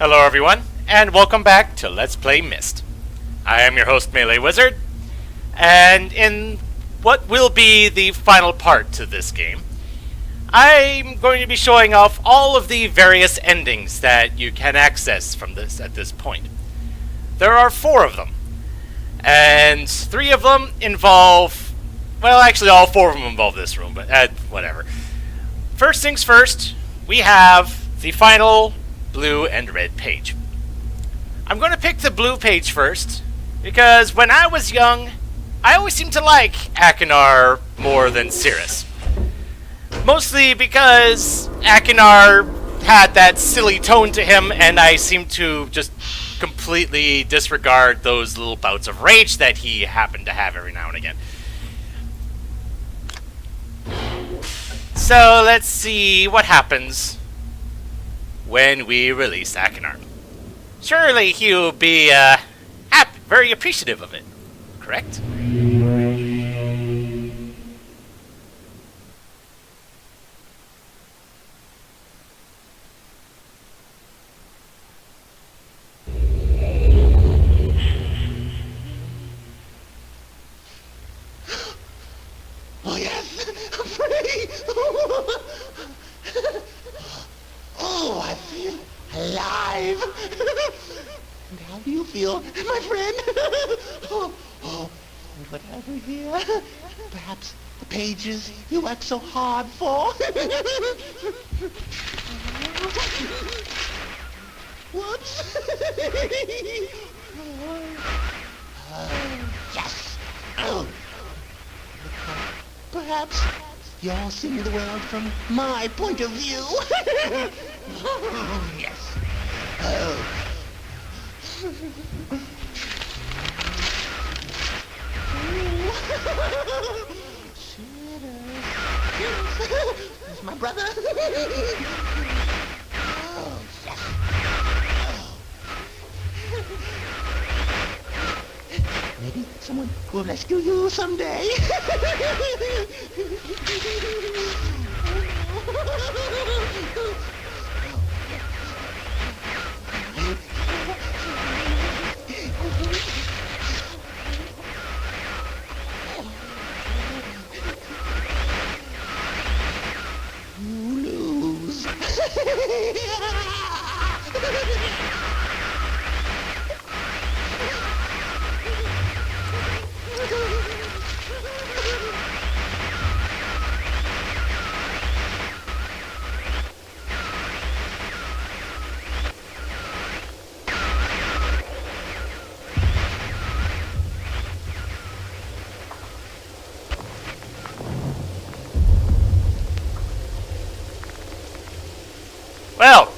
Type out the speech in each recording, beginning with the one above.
Hello everyone, and welcome back to Let's Play Myst. I am your host, MeleeWizard, and in what will be the final part to this game, I'm going to be showing off all of the various endings that you can access from this at this point. There are 4 of them, and 3 of them involve, well, actually all 4 of them involve this room, but whatever. First things first, we have the final blue and red page. I'm going to pick the blue page first, because when I was young, I always seemed to like Akinar more than Cirrus. Mostly because Akinar had that silly tone to him, and I seemed to just completely disregard those little bouts of rage that he happened to have every now and again. So let's see what happens when we release Akinar. Surely he'll be very appreciative of it, correct? Oh yes, I'm free! Oh, I feel alive! And how do you feel, my friend? Oh, whatever here. Perhaps the pages you worked so hard for. Whoops! Yes! Oh. Perhaps you're seeing the world from my point of view. Yes. Oh. There's my brother. Oh, yes. Maybe someone will rescue you someday. You lose. Well,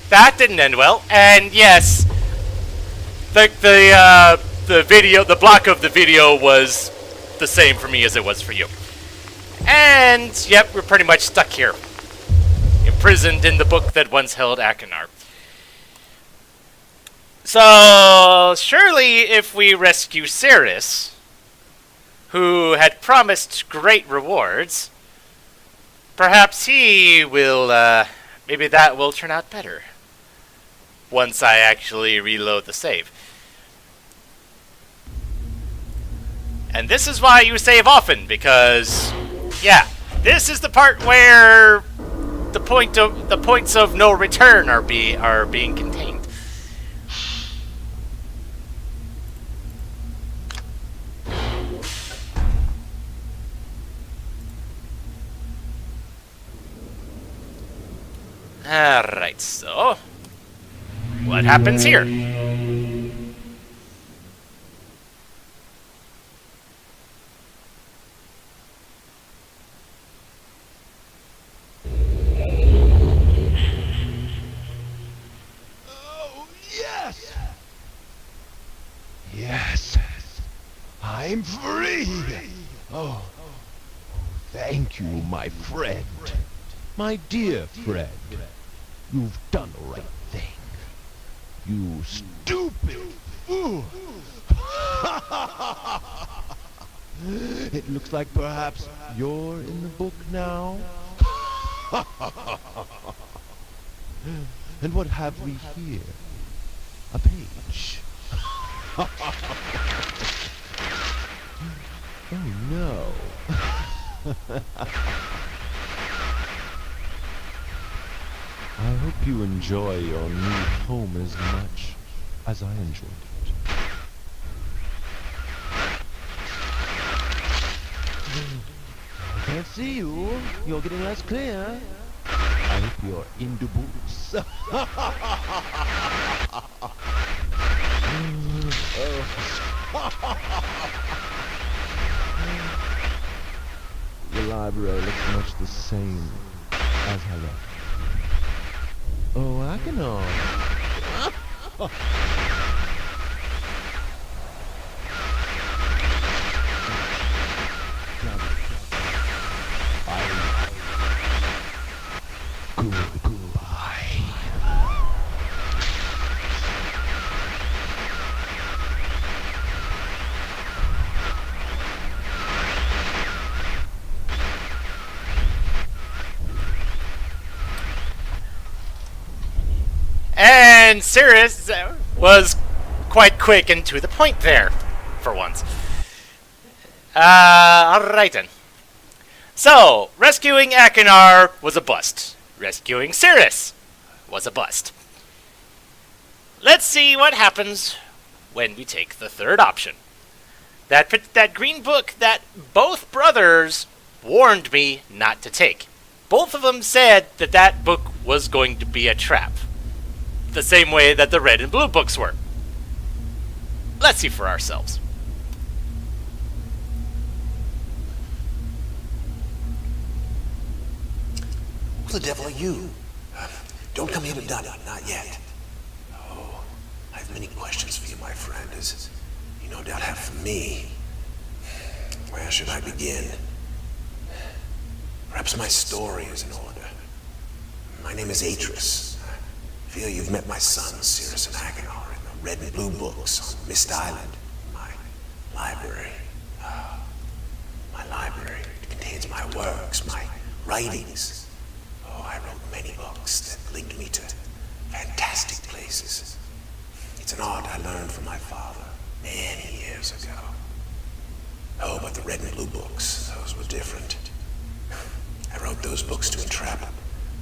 that didn't end well, and yes, the block of the video was the same for me as it was for you. And yep, we're pretty much stuck here, imprisoned in the book that once held Akinar. So surely, if we rescue Cirrus, who had promised great rewards, perhaps he will, maybe that will turn out better once I actually reload the save. And this is why you save often, because, yeah, this is the part where the points of no return are being contained. Alright, so what happens here? Oh, yes! Yes, I'm free! Oh, thank you, my friend. My dear friend. You've done the right thing. You stupid fool! It looks like perhaps you're in the book now. And what have we here? A page. Oh no. I hope you enjoy your new home as much as I enjoyed it. I can't see you. You're getting less clear. I hope you're in the books. The library looks much the same as I left. Oh, I can Goodbye. And Sirius was quite quick and to the point there, for once. Alright then. So, rescuing Akinar was a bust. Rescuing Sirius was a bust. Let's see what happens when we take the third option. That green book that both brothers warned me not to take. Both of them said that that book was going to be a trap. The same way that the red and blue books were. Let's see for ourselves. Who the devil are you? Don't come here to Dunny, not yet. Oh, I have many questions for you, my friend, as you no doubt have for me. Where should I begin? Perhaps my story is in order. My name is Atris. I feel you've met my sons, Sirius and Akinar, in the red and blue books on Mist Island. My library. My library. It contains my works, my writings. Oh, I wrote many books that linked me to fantastic places. It's an art I learned from my father many years ago. Oh, but the red and blue books, those were different. I wrote those books to entrap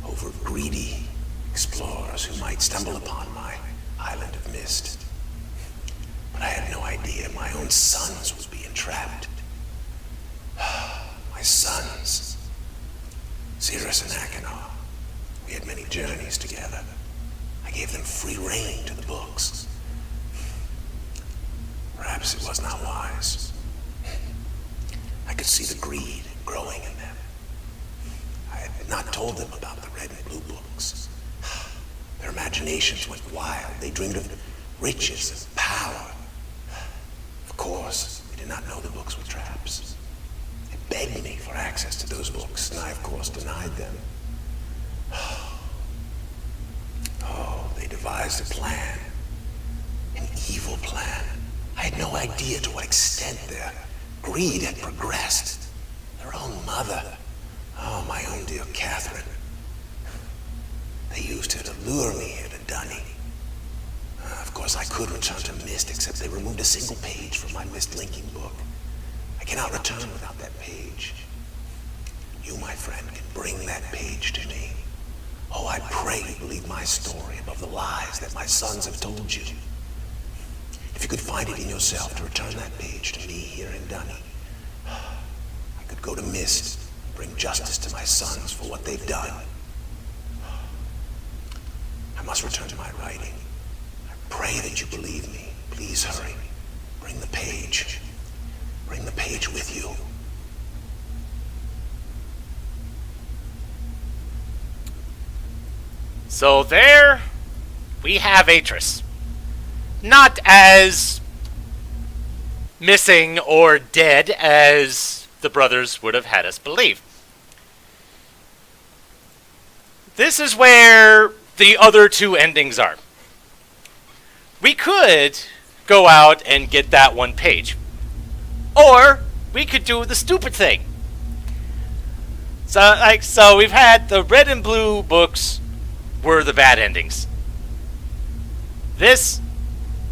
over greedy explorers who might stumble upon my island of mist. But I had no idea my own sons would be entrapped. My sons, Sirius and Akinar. We had many journeys together. I gave them free rein to the books. Perhaps it was not wise. I could see the greed growing in them. I had not told them about the red and blue books. Their imaginations went wild. They dreamed of riches and power. Of course, they did not know the books were traps. They begged me for access to those books, and I, of course, denied them. Oh, they devised a plan. An evil plan. I had no idea to what extent their greed had progressed. Their own mother. Oh, my own dear Catherine. They used her to lure me here to Dunny. Of course, I could return to Mist, except they removed a single page from my Mist linking book. I cannot return without that page. You, my friend, can bring that page to me. Oh, I pray you believe my story above the lies that my sons have told you. If you could find it in yourself to return that page to me here in Dunny, I could go to Mist and bring justice to my sons for what they've done. I must return to my writing. I pray that you believe me. Please hurry. Bring the page. Bring the page with you. So there we have Atris. Not as missing or dead as the brothers would have had us believe. This is where the other two endings are. We could go out and get that one page. Or we could do the stupid thing. So we've had the red and blue books were the bad endings. This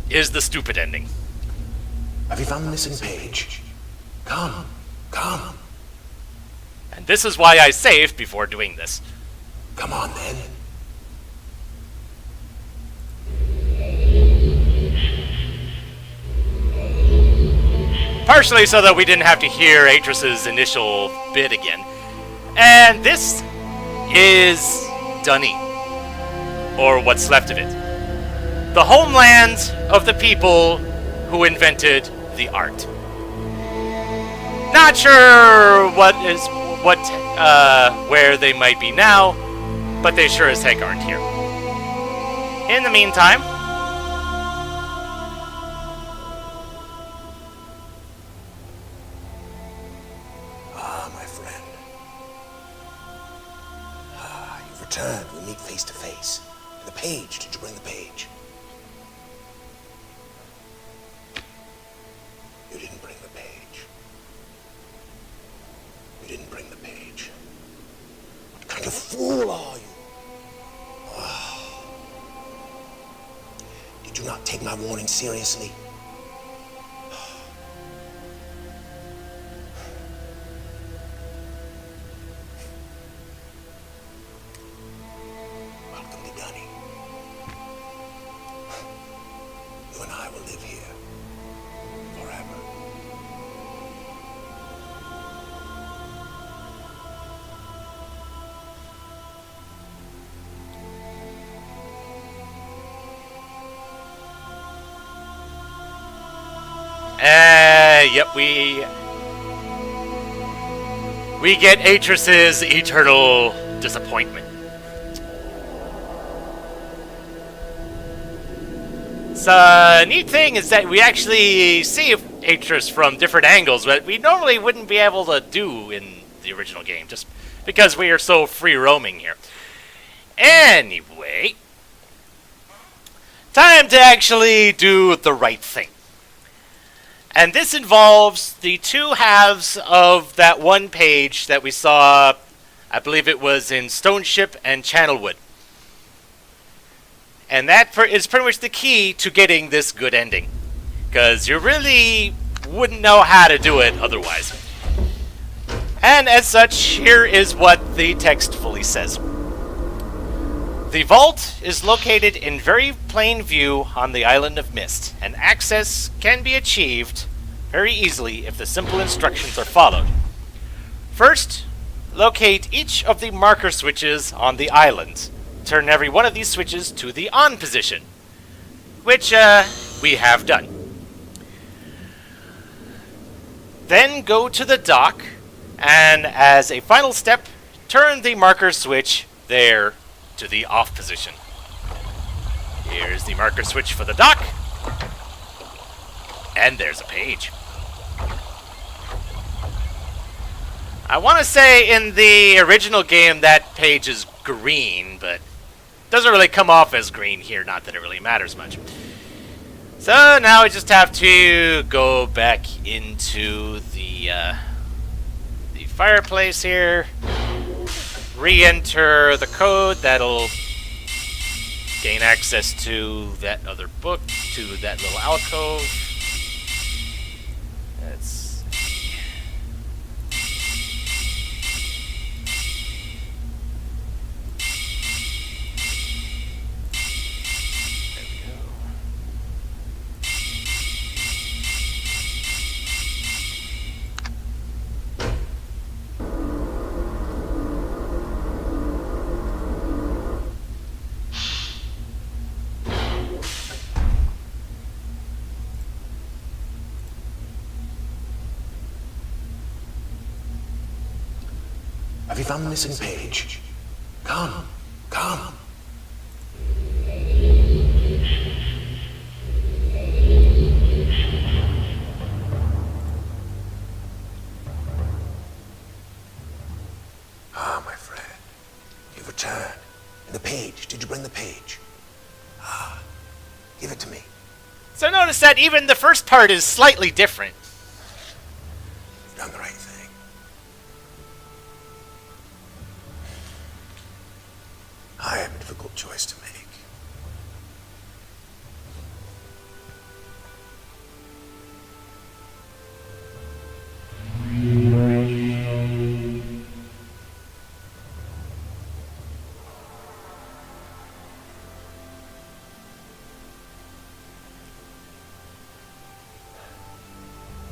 is the stupid ending. Have you found the missing page? Come. And this is why I saved before doing this. Come on, then. Partially so that we didn't have to hear Atris's initial bid again. And this is Dunny, or what's left of it. The homeland of the people who invented the art. Not sure where they might be now, but they sure as heck aren't here. In the meantime, my friend. You've returned. We meet face to face. The page. Did you bring the page? You didn't bring the page. You didn't bring the page. What kind of fool are you? Did you not take my warning seriously? Welcome to Dunny. You and I will live here forever. yep, we get Atris's eternal disappointment. So, neat thing is that we actually see Atris from different angles, but we normally wouldn't be able to do in the original game, just because we are so free roaming here. Anyway, time to actually do the right thing. And this involves the two halves of that one page that we saw, I believe it was in Stone Ship and Channelwood. And that is pretty much the key to getting this good ending, because you really wouldn't know how to do it otherwise. And as such, here is what the text fully says. The vault is located in very plain view on the island of Mist, and access can be achieved very easily if the simple instructions are followed. First, locate each of the marker switches on the island. Turn every one of these switches to the on position, which we have done. Then go to the dock, and as a final step, turn the marker switch there to the off position. Here's the marker switch for the dock, and there's a page. I want to say in the original game that page is green, but doesn't really come off as green here, not that it really matters much. So now we just have to go back into the fireplace here, re-enter the code that'll gain access to that other book, to that little alcove. Let's see. There we go. Have you found the missing page? Come, come. Ah, my friend. You've returned. And the page. Did you bring the page? Ah, give it to me. So notice that even the first part is slightly different. You've done the right thing. I am difficult choice to make.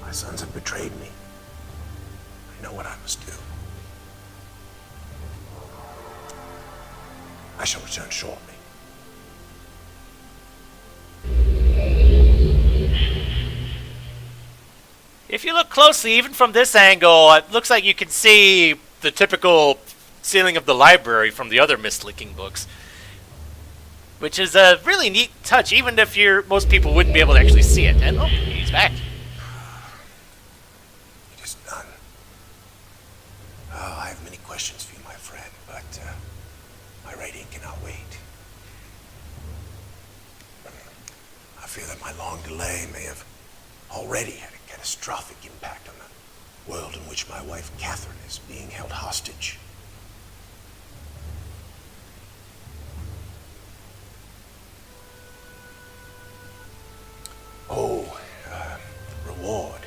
My sons have betrayed me. I know what I must do. I shall return shortly. If you look closely, even from this angle, it looks like you can see the typical ceiling of the library from the other Myst linking books. Which is a really neat touch, even if most people wouldn't be able to actually see it. And oh, he's back. It is done. Oh, I have many questions for you, my friend, but my rating cannot wait. I fear that my long delay may have already had a catastrophic impact on the world in which my wife Catherine is being held hostage. Oh, reward.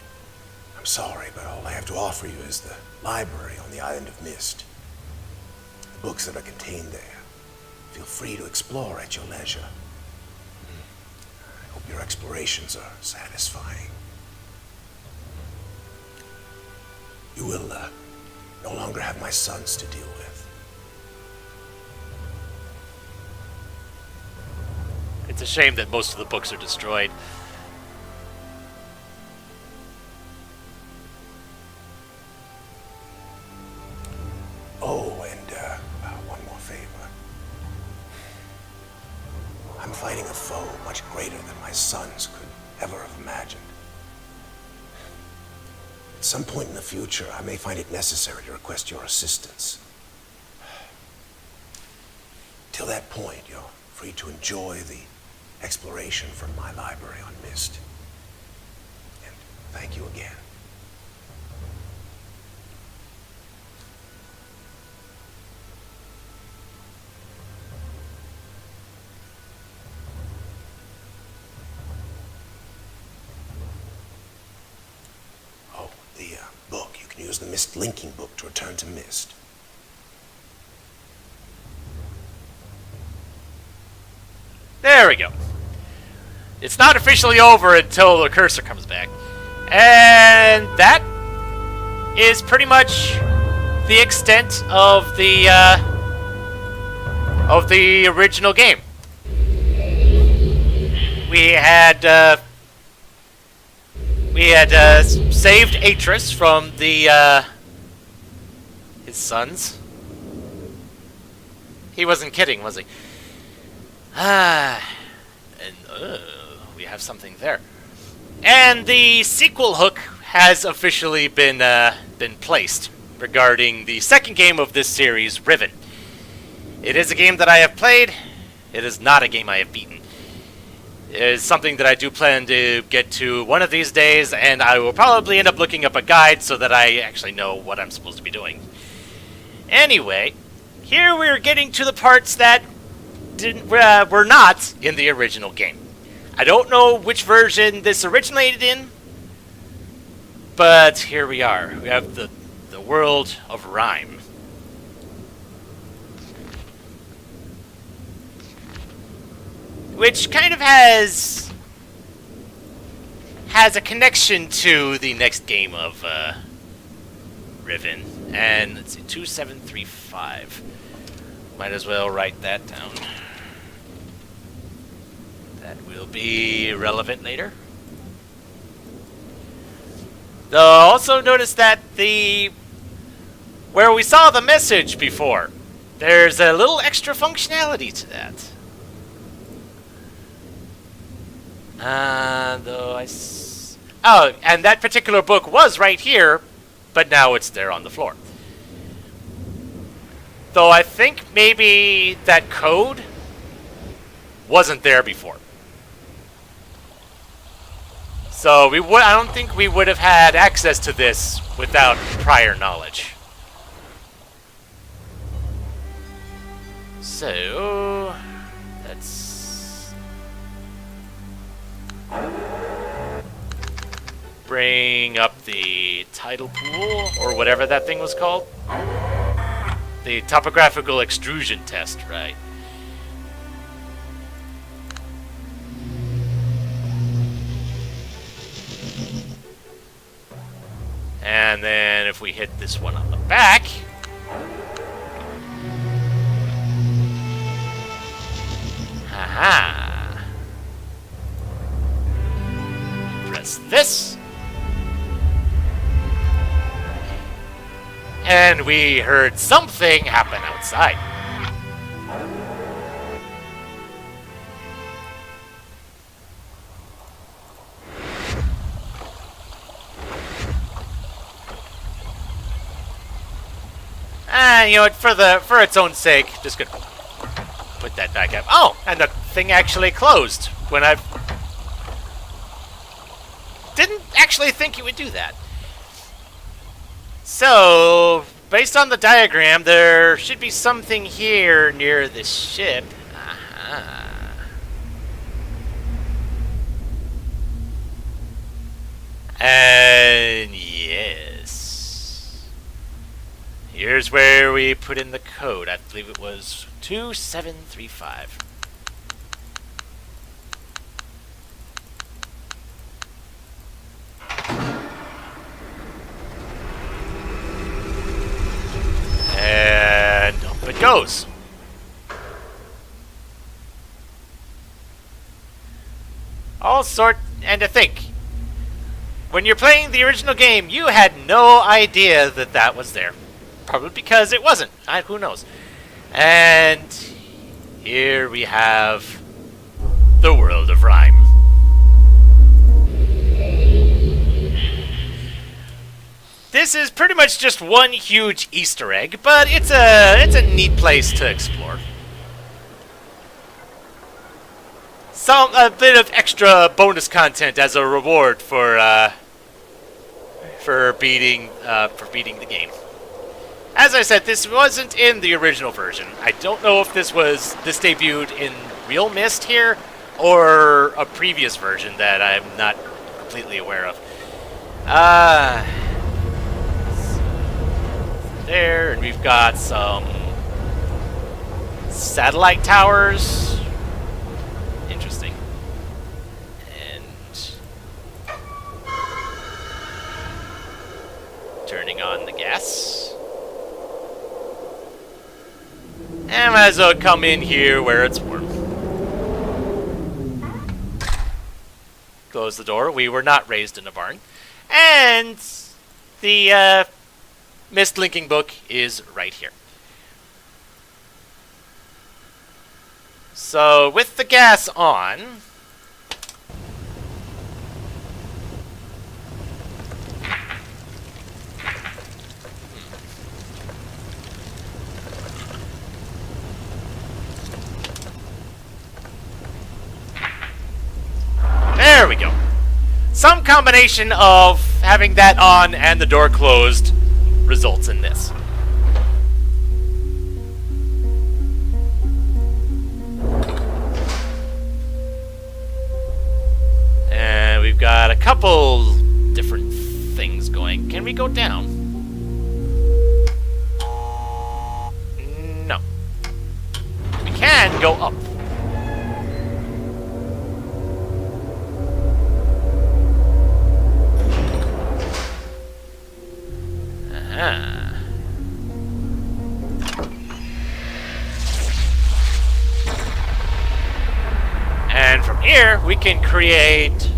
I'm sorry, but all I have to offer you is the library on the island of Myst. The books that are contained there. Feel free to explore at your leisure. I hope your explorations are satisfying. You will no longer have my sons to deal with. It's a shame that most of the books are destroyed. Oh, and one more favor. I'm fighting a foe much greater than my sons could ever have imagined. At some point in the future, I may find it necessary to request your assistance. Till that point, you're free to enjoy the exploration from my library on Myst. And thank you again. Book. You can use the Myst linking book to return to Myst. There we go. It's not officially over until the cursor comes back. And that is pretty much the extent of the original game. We had saved Atris from his sons. He wasn't kidding, was he? And we have something there. And the sequel hook has officially been placed regarding the second game of this series, Riven. It is a game that I have played. It is not a game I have beaten. It is something that I do plan to get to one of these days, and I will probably end up looking up a guide so that I actually know what I'm supposed to be doing. Anyway, here we're getting to the parts that were not in the original game. I don't know which version this originated in, but here we are. We have the world of Rhyme. Which kind of has a connection to the next game of Riven. And let's see, 2735. Might as well write that down. That will be relevant later. Though also notice that where we saw the message before, there's a little extra functionality to that. Oh, and that particular book was right here, but now it's there on the floor. Though I think maybe that code wasn't there before. So I don't think we would have had access to this without prior knowledge. So, let's bring up the tidal pool, or whatever that thing was called. The topographical extrusion test, right. And then if we hit this one on the back, haha. Press this. And we heard something happen outside. And you know what, for its own sake, just gonna put that back up. Oh, and the thing actually closed when I didn't actually think it would do that. So, based on the diagram, there should be something here near the ship. Aha. And yes. Here's where we put in the code. I believe it was 2735. And up it goes. And to think, when you're playing the original game, you had no idea that that was there. Probably because it wasn't. Who knows? And here we have the world of Rhyme. This is pretty much just one huge Easter egg, but it's a neat place to explore. A bit of extra bonus content as a reward for beating the game. As I said, this wasn't in the original version. I don't know if this debuted in realMYST here or a previous version that I'm not completely aware of. There, and we've got some satellite towers. Interesting. And turning on the gas. And might as well come in here where it's warm. Close the door. We were not raised in a barn. And the MYST linking book is right here. So with the gas on, there we go. Some combination of having that on and the door closed results in this. And we've got a couple different things going. Can we go down? No. We can go up. And from here, we can create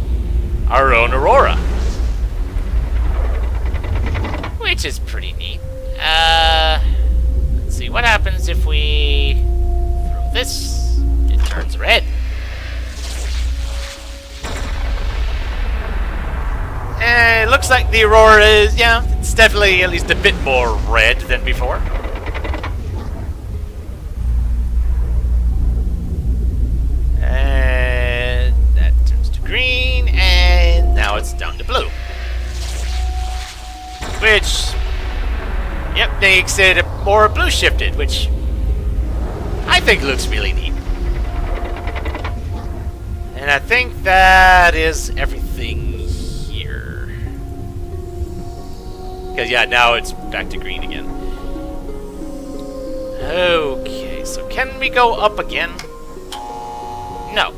our own aurora. Which is pretty neat. Let's see, what happens if we throw this? It turns red. And it looks like the aurora is, yeah, it's definitely at least a bit more red than before. And that turns to green, and now it's down to blue. Which, yep, makes it more blue shifted, which I think it looks really neat. And I think that is everything here. Because, yeah, now it's back to green again. Okay, so can we go up again? No.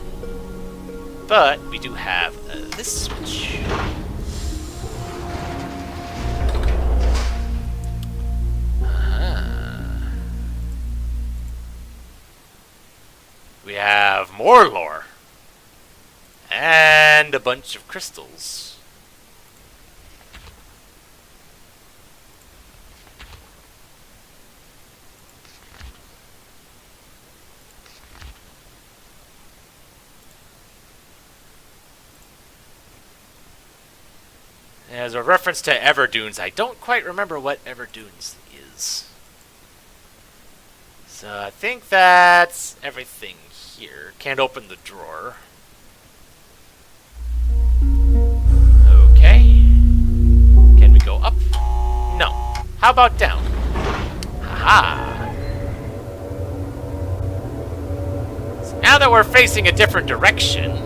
But we do have this switch. We have more lore. And a bunch of crystals. As a reference to Everdunes, I don't quite remember what Everdunes is. So I think that's everything here. Can't open the drawer. Okay. Can we go up? No. How about down? Aha! So now that we're facing a different direction,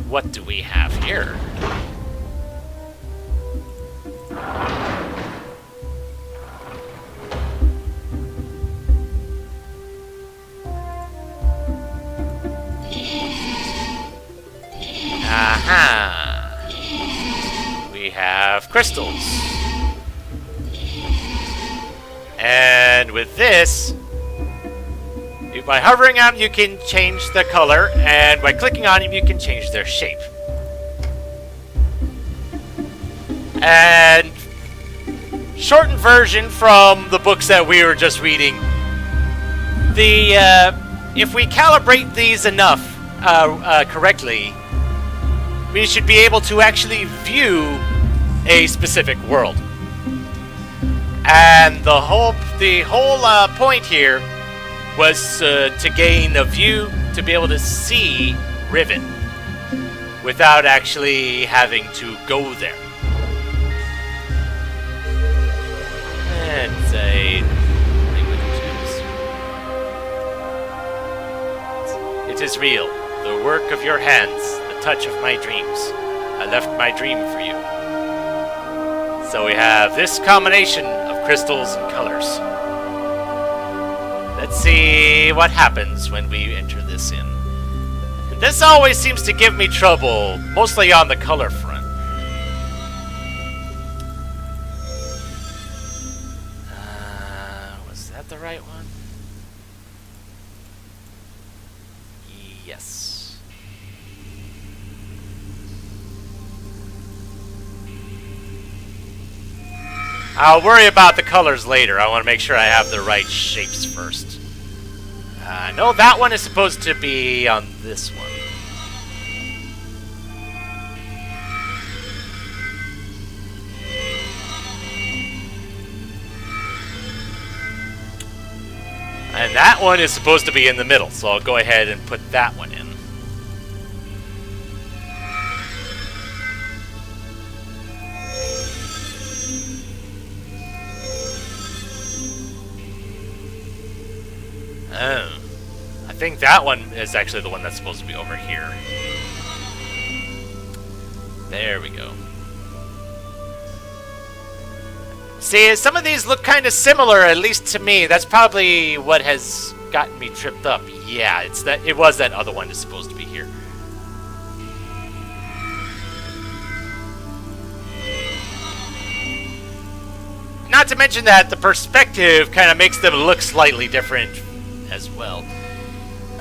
what do we have here? Aha! We have crystals. And with this, by hovering on them, you can change the color, and by clicking on them, you can change their shape. And shortened version from the books that we were just reading. If we calibrate these enough correctly, we should be able to actually view a specific world. And the whole point here was to gain a view to be able to see Riven without actually having to go there. And say, it is real, the work of your hands, the touch of my dreams. I left my dream for you. So we have this combination of crystals and colors. Let's see what happens when we enter this in. And this always seems to give me trouble, mostly on the color front. Was that the right one? Yes. I'll worry about the colors later. I want to make sure I have the right shapes first. No, that one is supposed to be on this one. And that one is supposed to be in the middle, so I'll go ahead and put that one in. Oh. I think that one is actually the one that's supposed to be over here. There we go. See, some of these look kind of similar, at least to me. That's probably what has gotten me tripped up. Yeah, it was that other one that's supposed to be here. Not to mention that the perspective kind of makes them look slightly different as well.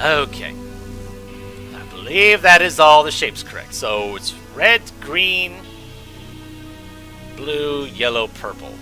Okay. I believe that is all the shapes correct. So it's red, green, blue, yellow, purple.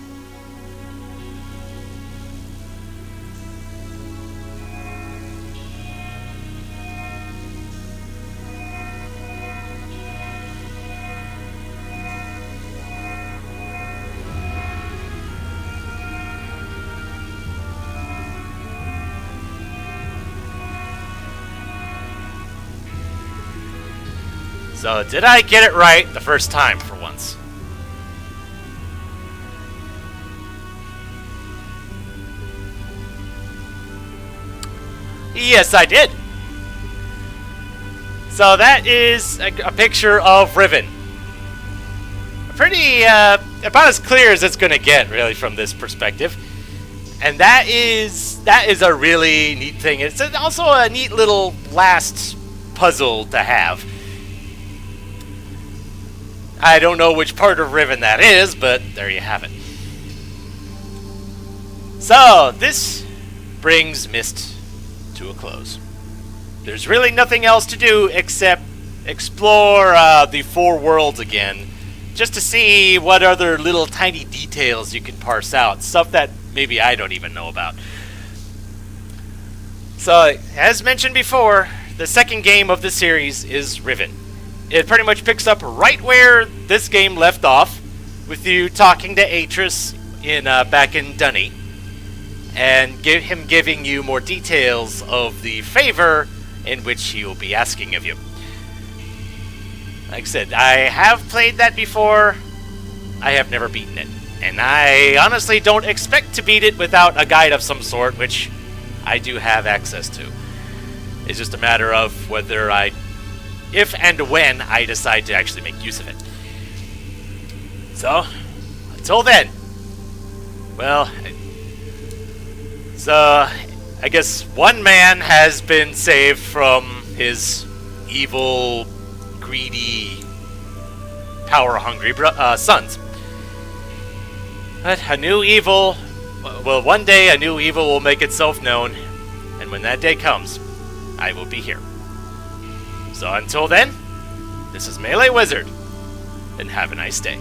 So, did I get it right the first time for once? Yes, I did. So that is a picture of Riven. Pretty, about as clear as it's gonna get, really, from this perspective. And that is a really neat thing. It's also a neat little last puzzle to have. I don't know which part of Riven that is, but there you have it. So, this brings Myst to a close. There's really nothing else to do except explore the 4 worlds again, just to see what other little tiny details you can parse out, stuff that maybe I don't even know about. So, as mentioned before, the second game of the series is Riven. It pretty much picks up right where this game left off, with you talking to Atris back in Dunny, and him giving you more details of the favor in which he will be asking of you. Like I said, I have played that before. I have never beaten it. And I honestly don't expect to beat it without a guide of some sort, which I do have access to. It's just a matter of whether if and when I decide to actually make use of it. So, until then, well, so I guess one man has been saved from his evil, greedy, power-hungry sons. But a new evil, well, one day a new evil will make itself known, and when that day comes, I will be here. So until then, this is MeleeWizard, and have a nice day.